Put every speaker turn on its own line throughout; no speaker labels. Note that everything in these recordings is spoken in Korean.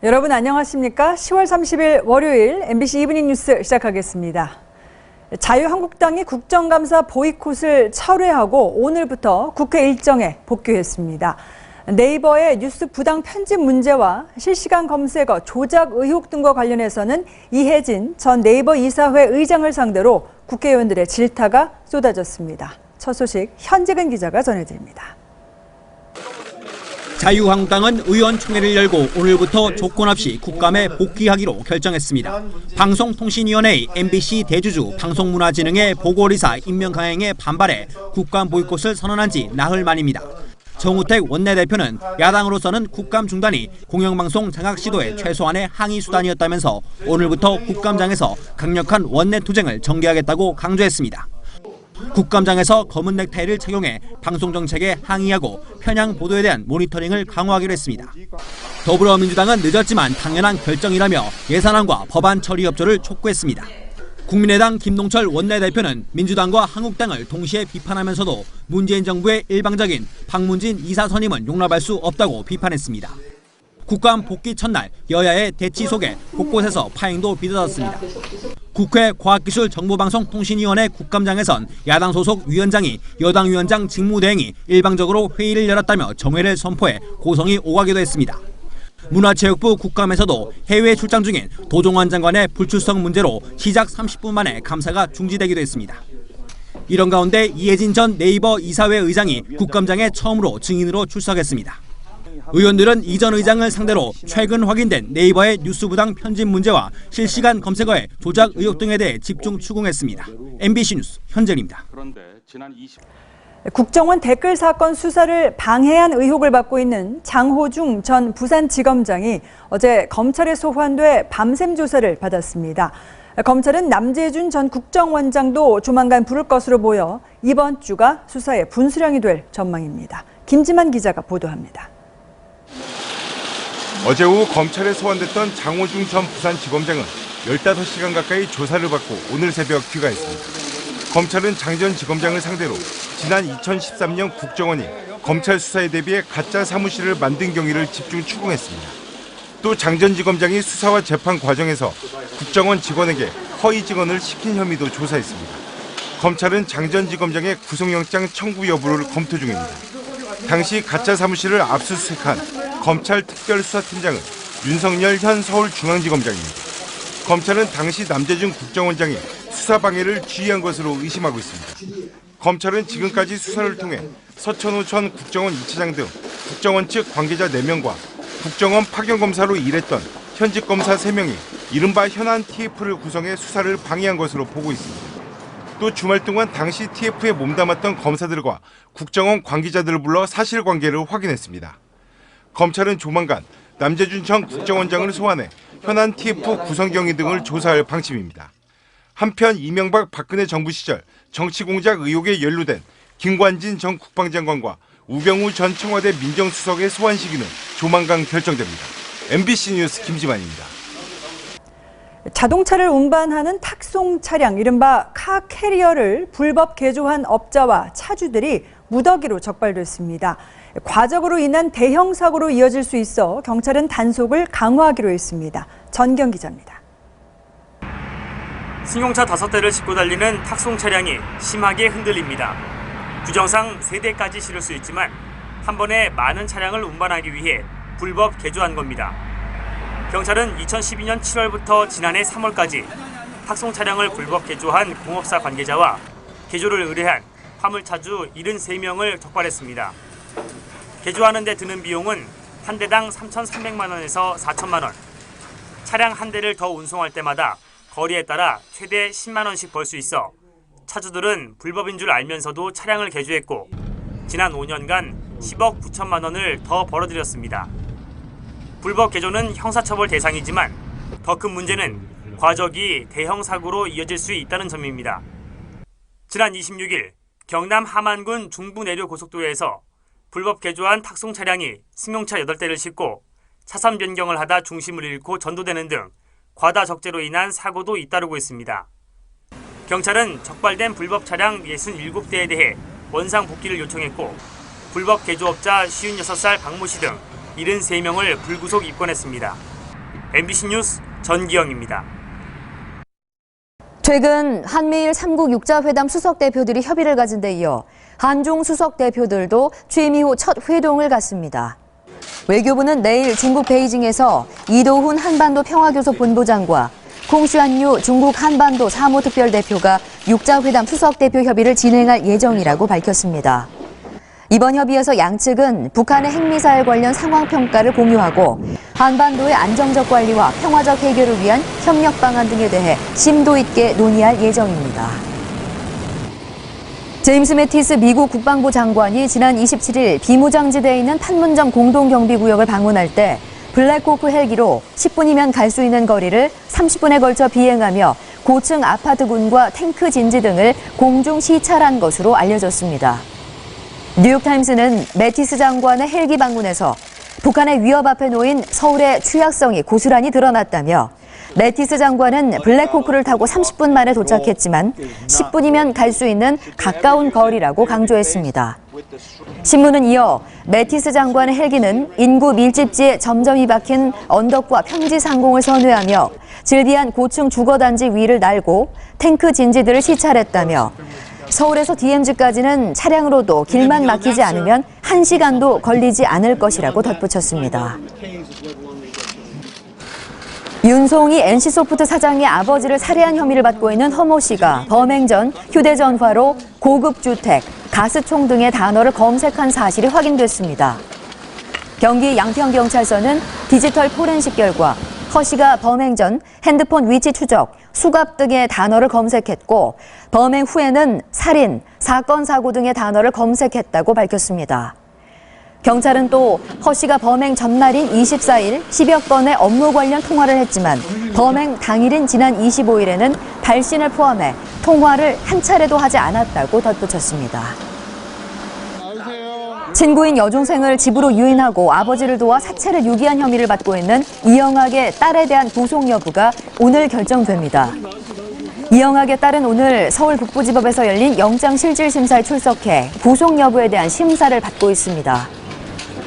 여러분 안녕하십니까? 10월 30일 월요일 MBC 이브닝 뉴스 시작하겠습니다. 자유한국당이 국정감사 보이콧을 철회하고 오늘부터 국회 일정에 복귀했습니다. 네이버의 뉴스 부당 편집 문제와 실시간 검색어 조작 의혹 등과 관련해서는 이혜진 전 네이버 이사회 의장을 상대로 국회의원들의 질타가 쏟아졌습니다. 첫 소식 현재근 기자가 전해드립니다.
자유한국당은 의원총회를 열고 오늘부터 조건 없이 국감에 복귀하기로 결정했습니다. 방송통신위원회의 MBC 대주주 방송문화진흥회 보궐이사 임명 강행에 반발해 국감 보이콧을 선언한 지 나흘 만입니다. 정우택 원내대표는 야당으로서는 국감 중단이 공영방송 장악 시도의 최소한의 항의 수단이었다면서 오늘부터 국감장에서 강력한 원내 투쟁을 전개하겠다고 강조했습니다. 국감장에서 검은 넥타이를 착용해 방송 정책에 항의하고 편향 보도에 대한 모니터링을 강화하기로 했습니다. 더불어민주당은 늦었지만 당연한 결정이라며 예산안과 법안 처리 협조를 촉구했습니다. 국민의당 김동철 원내대표는 민주당과 한국당을 동시에 비판하면서도 문재인 정부의 일방적인 박문진 이사 선임은 용납할 수 없다고 비판했습니다. 국감 복귀 첫날 여야의 대치 속에 곳곳에서 파행도 빚어졌습니다. 국회 과학기술정보방송통신위원회 국감장에선 야당 소속 위원장이 여당 위원장 직무대행이 일방적으로 회의를 열었다며 정회를 선포해 고성이 오가기도 했습니다. 문화체육부 국감에서도 해외 출장 중인 도종환 장관의 불출석 문제로 시작 30분 만에 감사가 중지되기도 했습니다. 이런 가운데 이혜진 전 네이버 이사회 의장이 국감장에 처음으로 증인으로 출석했습니다. 의원들은 이 전 의장을 상대로 최근 확인된 네이버의 뉴스 부당 편집 문제와 실시간 검색어의 조작 의혹 등에 대해 집중 추궁했습니다. MBC 뉴스 현재입니다.
국정원 댓글 사건 수사를 방해한 의혹을 받고 있는 장호중 전 부산지검장이 어제 검찰에 소환돼 밤샘 조사를 받았습니다. 검찰은 남재준 전 국정원장도 조만간 부를 것으로 보여 이번 주가 수사의 분수령이 될 전망입니다. 김지만 기자가 보도합니다.
어제 오후 검찰에 소환됐던 장호중 전 부산지검장은 15시간 가까이 조사를 받고 오늘 새벽 귀가했습니다. 검찰은 장 전 지검장을 상대로 지난 2013년 국정원이 검찰 수사에 대비해 가짜 사무실을 만든 경위를 집중 추궁했습니다. 또 장 전 지검장이 수사와 재판 과정에서 국정원 직원에게 허위 증언을 시킨 혐의도 조사했습니다. 검찰은 장 전 지검장의 구속영장 청구 여부를 검토 중입니다. 당시 가짜 사무실을 압수수색한 검찰 특별수사팀장은 윤석열 현 서울중앙지검장입니다. 검찰은 당시 남재준 국정원장이 수사방해를 지휘한 것으로 의심하고 있습니다. 검찰은 지금까지 수사를 통해 서천후 전 국정원 2차장 등 국정원 측 관계자 4명과 국정원 파견검사로 일했던 현직 검사 3명이 이른바 현안 TF를 구성해 수사를 방해한 것으로 보고 있습니다. 또 주말 동안 당시 TF에 몸담았던 검사들과 국정원 관계자들을 불러 사실관계를 확인했습니다. 검찰은 조만간 남재준 전 국정원장을 소환해 현안 TF 구성 경위 등을 조사할 방침입니다. 한편 이명박 박근혜 정부 시절 정치공작 의혹에 연루된 김관진 전 국방장관과 우병우 전 청와대 민정수석의 소환 시기는 조만간 결정됩니다. MBC 뉴스 김지만입니다.
자동차를 운반하는 탁송 차량, 이른바 카캐리어를 불법 개조한 업자와 차주들이 무더기로 적발됐습니다. 과적으로 인한 대형 사고로 이어질 수 있어 경찰은 단속을 강화하기로 했습니다. 전경 기자입니다.
승용차 5대를 싣고 달리는 탁송 차량이 심하게 흔들립니다. 규정상 3대까지 실을 수 있지만 한 번에 많은 차량을 운반하기 위해 불법 개조한 겁니다. 경찰은 2012년 7월부터 지난해 3월까지 탁송 차량을 불법 개조한 공업사 관계자와 개조를 의뢰한 화물차주 73명을 적발했습니다. 개조하는 데 드는 비용은 한 대당 3,300만 원에서 4천만 원. 차량 한 대를 더 운송할 때마다 거리에 따라 최대 10만 원씩 벌 수 있어 차주들은 불법인 줄 알면서도 차량을 개조했고 지난 5년간 10억 9천만 원을 더 벌어들였습니다. 불법 개조는 형사처벌 대상이지만 더 큰 문제는 과적이 대형 사고로 이어질 수 있다는 점입니다. 지난 26일 경남 함안군 중부내륙고속도로에서 불법 개조한 탁송 차량이 승용차 8대를 싣고 차선 변경을 하다 중심을 잃고 전도되는 등 과다 적재로 인한 사고도 잇따르고 있습니다. 경찰은 적발된 불법 차량 67대에 대해 원상 복귀를 요청했고 불법 개조업자 56살 박모 씨 등 73명을 불구속 입건했습니다. MBC 뉴스 전기영입니다.
최근 한미일 3국 6자 회담 수석 대표들이 협의를 가진 데 이어 한중 수석 대표들도 취임 이후 첫 회동을 갖습니다. 외교부는 내일 중국 베이징에서 이도훈 한반도 평화교섭 본부장과 콩슈안유 중국 한반도 사무특별대표가 6자 회담 수석 대표 협의를 진행할 예정이라고 밝혔습니다. 이번 협의에서 양측은 북한의 핵미사일 관련 상황 평가를 공유하고 한반도의 안정적 관리와 평화적 해결을 위한 협력 방안 등에 대해 심도 있게 논의할 예정입니다. 제임스 매티스 미국 국방부 장관이 지난 27일 비무장지대에 있는 판문점 공동경비구역을 방문할 때 블랙호크 헬기로 10분이면 갈 수 있는 거리를 30분에 걸쳐 비행하며 고층 아파트군과 탱크 진지 등을 공중 시찰한 것으로 알려졌습니다. 뉴욕타임스는 매티스 장관의 헬기 방문에서 북한의 위협 앞에 놓인 서울의 취약성이 고스란히 드러났다며 매티스 장관은 블랙호크를 타고 30분 만에 도착했지만 10분이면 갈 수 있는 가까운 거리라고 강조했습니다. 신문은 이어 매티스 장관의 헬기는 인구 밀집지에 점점이 박힌 언덕과 평지 상공을 선회하며 즐비한 고층 주거단지 위를 날고 탱크 진지들을 시찰했다며 서울에서 DMZ까지는 차량으로도 길만 막히지 않으면 1시간도 걸리지 않을 것이라고 덧붙였습니다. 윤송이 NC소프트 사장의 아버지를 살해한 혐의를 받고 있는 허모 씨가 범행 전 휴대전화로 고급 주택, 가스총 등의 단어를 검색한 사실이 확인됐습니다. 경기 양평경찰서는 디지털 포렌식 결과 허 씨가 범행 전 핸드폰 위치 추적, 수갑 등의 단어를 검색했고 범행 후에는 살인, 사건 사고 등의 단어를 검색했다고 밝혔습니다. 경찰은 또 허 씨가 범행 전날인 24일 10여 건의 업무 관련 통화를 했지만 범행 당일인 지난 25일에는 발신을 포함해 통화를 한 차례도 하지 않았다고 덧붙였습니다. 친구인 여중생을 집으로 유인하고 아버지를 도와 사체를 유기한 혐의를 받고 있는 이영학의 딸에 대한 구속 여부가 오늘 결정됩니다. 이영학의 딸은 오늘 서울 북부지법에서 열린 영장실질심사에 출석해 구속 여부에 대한 심사를 받고 있습니다.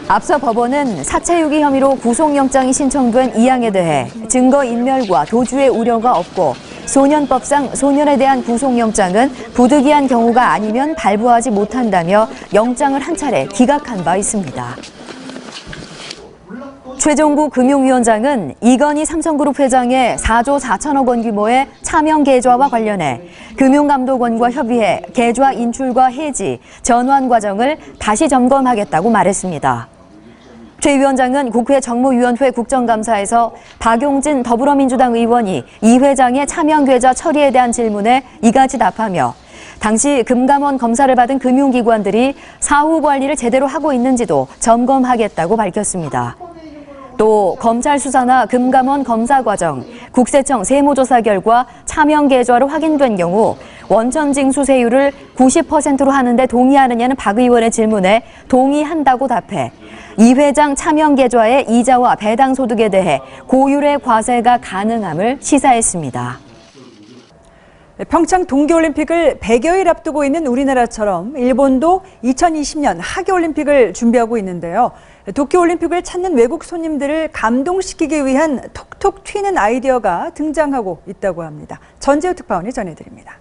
앞서 법원은 사체 유기 혐의로 구속영장이 신청된 이양에 대해 증거인멸과 도주의 우려가 없고 소년법상 소년에 대한 구속영장은 부득이한 경우가 아니면 발부하지 못한다며 영장을 한 차례 기각한 바 있습니다. 최종구 금융위원장은 이건희 삼성그룹 회장의 4조 4천억 원 규모의 차명 계좌와 관련해 금융감독원과 협의해 계좌 인출과 해지, 전환 과정을 다시 점검하겠다고 말했습니다. 최 위원장은 국회 정무위원회 국정감사에서 박용진 더불어민주당 의원이 이 회장의 차명 계좌 처리에 대한 질문에 이같이 답하며 당시 금감원 검사를 받은 금융기관들이 사후 관리를 제대로 하고 있는지도 점검하겠다고 밝혔습니다. 또 검찰 수사나 금감원 검사 과정, 국세청 세무조사 결과 차명 계좌로 확인된 경우 원천 징수세율을 90%로 하는데 동의하느냐는 박 의원의 질문에 동의한다고 답해 이 회장 차명 계좌의 이자와 배당 소득에 대해 고율의 과세가 가능함을 시사했습니다.
평창 동계올림픽을 100여일 앞두고 있는 우리나라처럼 일본도 2020년 하계올림픽을 준비하고 있는데요. 도쿄올림픽을 찾는 외국 손님들을 감동시키기 위한 톡톡 튀는 아이디어가 등장하고 있다고 합니다. 전재우 특파원이 전해드립니다.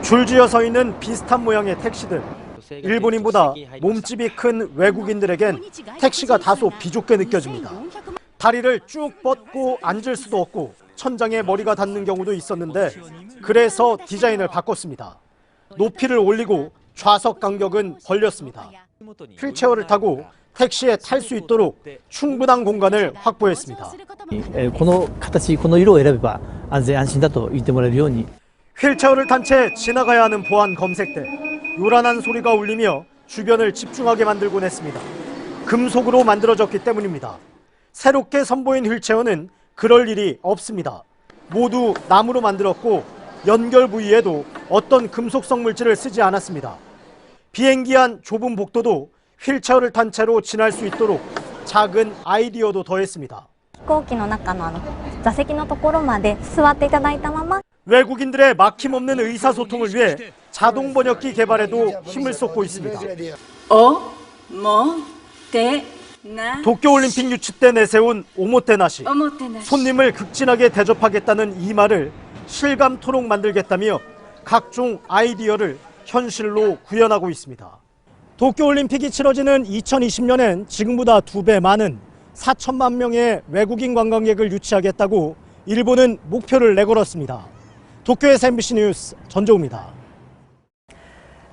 줄지어 서 있는 비슷한 모양의 택시들. 일본인보다 몸집이 큰 외국인들에겐 택시가 다소 비좁게 느껴집니다. 다리를 쭉 뻗고 앉을 수도 없고 천장에 머리가 닿는 경우도 있었는데 그래서 디자인을 바꿨습니다. 높이를 올리고 좌석 간격은 벌렸습니다. 휠체어를 타고 택시에 탈 수 있도록 충분한 공간을 확보했습니다.
この形、この色を選べば安全安心だと言ってもらえるように
휠체어를 탄 채 지나가야 하는 보안 검색대. 요란한 소리가 울리며 주변을 집중하게 만들곤 했습니다. 금속으로 만들어졌기 때문입니다. 새롭게 선보인 휠체어는 그럴 일이 없습니다. 모두 나무로 만들었고 연결 부위에도 어떤 금속성 물질을 쓰지 않았습니다. 비행기 안 좁은 복도도 휠체어를 탄 채로 지날 수 있도록 작은 아이디어도 더했습니다.
飛行機の中の座席のところまで座っていただいたまま
외국인들의 막힘없는 의사소통을 위해 자동 번역기 개발에도 힘을 쏟고 있습니다. 도쿄올림픽 유치 때 내세운 오모테나시, 손님을 극진하게 대접하겠다는 이 말을 실감토록 만들겠다며 각종 아이디어를 현실로 구현하고 있습니다. 도쿄올림픽이 치러지는 2020년엔 지금보다 2배 많은 4천만 명의 외국인 관광객을 유치하겠다고 일본은 목표를 내걸었습니다. 도쿄에서 MBC 뉴스 전조우입니다.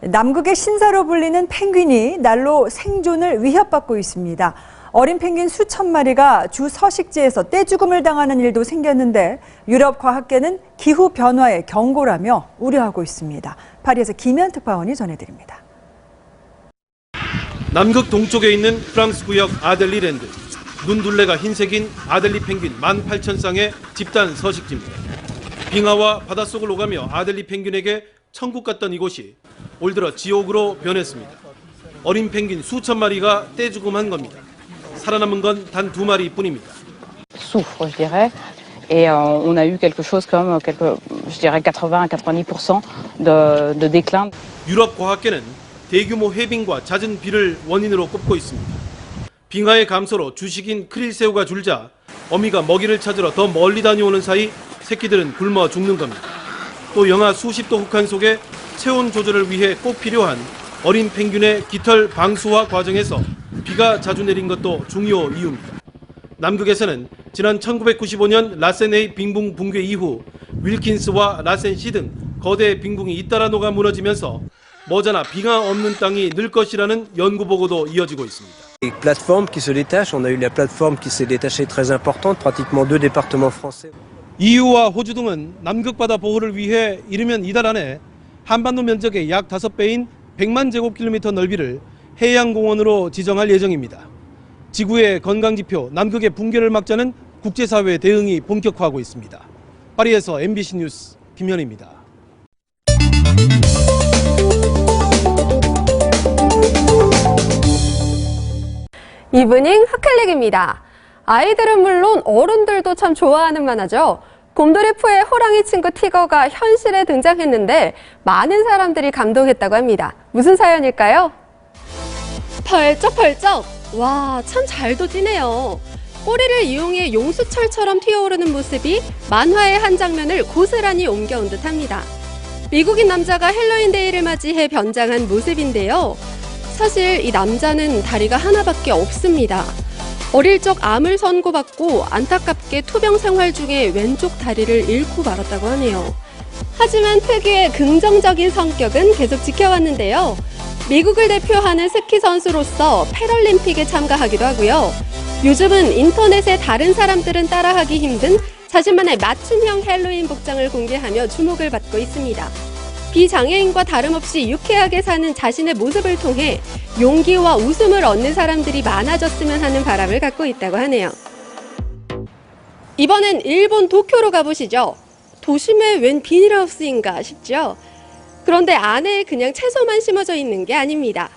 남극의 신사로 불리는 펭귄이 날로 생존을 위협받고 있습니다. 어린 펭귄 수천 마리가 주 서식지에서 떼죽음을 당하는 일도 생겼는데 유럽 과학계는 기후 변화에 경고라며 우려하고 있습니다. 파리에서 김현 특파원이 전해드립니다.
남극 동쪽에 있는 프랑스 구역 아델리랜드. 눈둘레가 흰색인 아델리 펭귄 18,000쌍의 집단 서식지입니다. 빙하와 바닷속을 오가며 아델리 펭귄에게 천국 같던 이곳이 올 들어 지옥으로 변했습니다. 어린 펭귄 수천 마리가 떼죽음한 겁니다. 살아남은 건 단 2마리 뿐입니다.
Souffre, je dirais. Et on a eu quelque chose comme, je dirais 80 à 90% de déclin.
유럽 과학계는 대규모 해빙과 잦은 비를 원인으로 꼽고 있습니다. 빙하의 감소로 주식인 크릴새우가 줄자 어미가 먹이를 찾으러 더 멀리 다녀오는 사이 새끼들은 굶어 죽는 겁니다. 또 영하 수십 도 혹한 속에 체온 조절을 위해 꼭 필요한 어린 펭귄의 깃털 방수화 과정에서 비가 자주 내린 것도 중요 이유입니다. 남극에서는 지난 1995년 라센A 빙붕 붕괴 이후 윌킨스와 라센C 등 거대 빙붕이 잇따라 녹아 무너지면서 머지나 빙하 없는 땅이 늘 것이라는 연구 보고도 이어지고 있습니다.
Les plateformes qui se détachent, on a eu la plateforme qui s'est détachée très importante, pratiquement 2 départements français.
EU와 호주 등은 남극 바다 보호를 위해 이르면 이달 안에 한반도 면적의 약 5배인 100만 제곱킬로미터 넓이를 해양공원으로 지정할 예정입니다. 지구의 건강지표 남극의 붕괴를 막자는 국제사회 대응이 본격화하고 있습니다. 파리에서 MBC 뉴스 김현입니다.
이브닝 핫클릭입니다. 아이들은 물론 어른들도 참 좋아하는 만화죠. 곰돌이푸의 호랑이 친구 티거가 현실에 등장했는데 많은 사람들이 감동했다고 합니다. 무슨 사연일까요? 펄쩍펄쩍! 와, 참 잘도 뛰네요. 꼬리를 이용해 용수철처럼 튀어오르는 모습이 만화의 한 장면을 고스란히 옮겨온 듯합니다. 미국인 남자가 헬로윈데이를 맞이해 변장한 모습인데요. 사실 이 남자는 다리가 하나밖에 없습니다. 어릴 적 암을 선고받고 안타깝게 투병 생활 중에 왼쪽 다리를 잃고 말았다고 하네요. 하지만 특유의 긍정적인 성격은 계속 지켜왔는데요. 미국을 대표하는 스키 선수로서 패럴림픽에 참가하기도 하고요. 요즘은 인터넷에 다른 사람들은 따라하기 힘든 자신만의 맞춤형 헬로윈 복장을 공개하며 주목을 받고 있습니다. 비장애인과 다름없이 유쾌하게 사는 자신의 모습을 통해 용기와 웃음을 얻는 사람들이 많아졌으면 하는 바람을 갖고 있다고 하네요. 이번엔 일본 도쿄로 가보시죠. 도심에 웬 비닐하우스인가 싶죠? 그런데 안에 그냥 채소만 심어져 있는 게 아닙니다.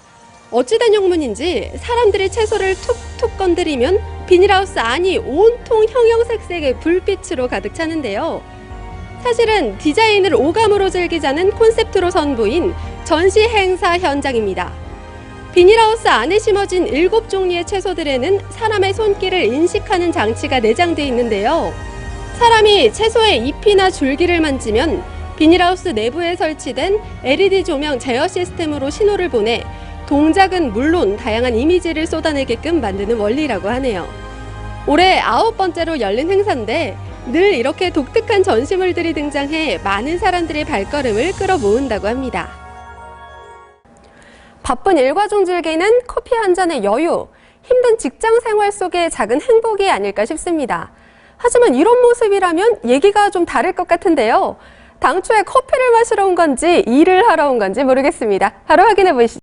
어찌된 영문인지 사람들이 채소를 툭툭 건드리면 비닐하우스 안이 온통 형형색색의 불빛으로 가득 차는데요. 사실은 디자인을 오감으로 즐기자는 콘셉트로 선보인 전시 행사 현장입니다. 비닐하우스 안에 심어진 7종류의 채소들에는 사람의 손길을 인식하는 장치가 내장되어 있는데요. 사람이 채소의 잎이나 줄기를 만지면 비닐하우스 내부에 설치된 LED 조명 제어 시스템으로 신호를 보내 동작은 물론 다양한 이미지를 쏟아내게끔 만드는 원리라고 하네요. 올해 9번째로 열린 행사인데 늘 이렇게 독특한 전시물들이 등장해 많은 사람들의 발걸음을 끌어모은다고 합니다. 바쁜 일과 중 즐기는 커피 한 잔의 여유, 힘든 직장 생활 속의 작은 행복이 아닐까 싶습니다. 하지만 이런 모습이라면 얘기가 좀 다를 것 같은데요. 당초에 커피를 마시러 온 건지 일을 하러 온 건지 모르겠습니다. 바로 확인해 보시죠.